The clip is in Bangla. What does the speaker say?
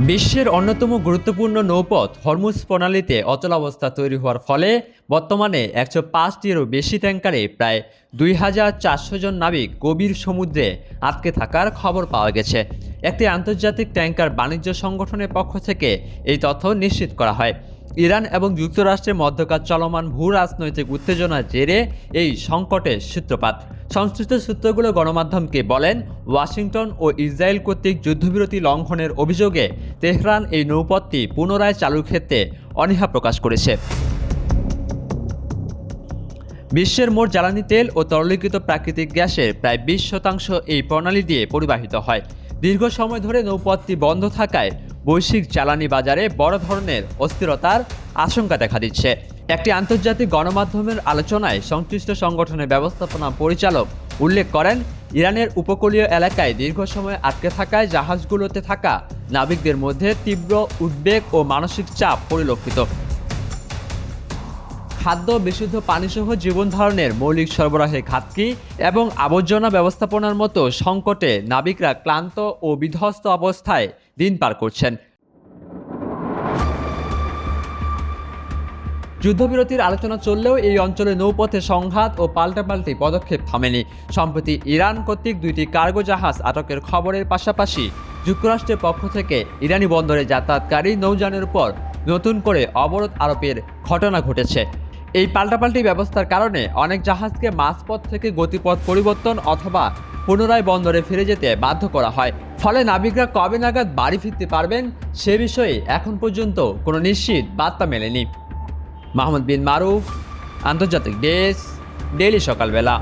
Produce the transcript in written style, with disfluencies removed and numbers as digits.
বিশ্বের অন্যতম গুরুত্বপূর্ণ নৌপথ হরমুজ প্রণালীতে অচলাবস্থা তৈরি হওয়ার ফলে বর্তমানে 105টিরও বেশি ট্যাঙ্কারে প্রায় 2400 জন নাবিক গভীর সমুদ্রে আটকে থাকার খবর পাওয়া গেছে। একটি আন্তর্জাতিক ট্যাঙ্কার বাণিজ্য সংগঠনের পক্ষ থেকে এই তথ্য নিশ্চিত করা হয়। ইরান এবং যুক্তরাষ্ট্রের মধ্যকার চলমান ভূ রাজনৈতিক উত্তেজনার জেরে এই সংকটের সূত্রপাত। সংশ্লিষ্ট সূত্রগুলো গণমাধ্যমকে বলেন, ওয়াশিংটন ও ইসরায়েল কর্তৃক যুদ্ধবিরতি লঙ্ঘনের অভিযোগে তেহরান এই নৌপথটি পুনরায় চালুর ক্ষেত্রে অনীহা প্রকাশ করেছে। বিশ্বের মোট জ্বালানি তেল ও তরলীকৃত প্রাকৃতিক গ্যাসের প্রায় 20% এই প্রণালী দিয়ে পরিবাহিত হয়। দীর্ঘ সময় ধরে নৌপথটি বন্ধ থাকায় বৈশ্বিক জ্বালানি বাজারে বড় ধরনের অস্থিরতার আশঙ্কা দেখা দিচ্ছে। একটি আন্তর্জাতিক গণমাধ্যমের আলোচনায় সংশ্লিষ্ট সংগঠনের ব্যবস্থাপনা পরিচালক উল্লেখ করেন, ইরানের উপকূলীয় এলাকায় দীর্ঘ সময় আটকে থাকায় জাহাজগুলোতে থাকা নাবিকদের মধ্যে তীব্র উদ্বেগ ও মানসিক চাপ পরিলক্ষিত। খাদ্য, বিশুদ্ধ পানিসহ জীবন ধারণের মৌলিক সরবরাহে ঘাটতি এবং আবর্জনা ব্যবস্থাপনার মতো সংকটে নাবিকরা ক্লান্ত ও বিধ্বস্ত অবস্থায় দিন পার করছেন। যুদ্ধবিরতির আলোচনা চললেও এই অঞ্চলে নৌপথে সংঘাত ও পাল্টাপাল্টি পদক্ষেপ থামেনি। সম্প্রতি ইরান কর্তৃক 2টি কার্গো জাহাজ আটকের খবরের পাশাপাশি যুক্তরাষ্ট্রের পক্ষ থেকে ইরানি বন্দরে যাতায়াতকারী নৌযানের উপর নতুন করে অবরোধ আরোপের ঘটনা ঘটেছে। এই পাল্টাপাল্টি ব্যবস্থার কারণে অনেক জাহাজকে মাঝপথ থেকে গতিপথ পরিবর্তন অথবা পুনরায় বন্দরে ফিরে যেতে বাধ্য করা হয়। ফলে নাবিকরা কবে নাগাদ বাড়ি ফিরতে পারবেন সে বিষয়ে এখন পর্যন্ত কোনো নিশ্চিত বার্তা মেলেনি। মাহমুদ বিন মারুফ, আন্তর্জাতিক ডেস্ক, ডেইলি সকালবেলা।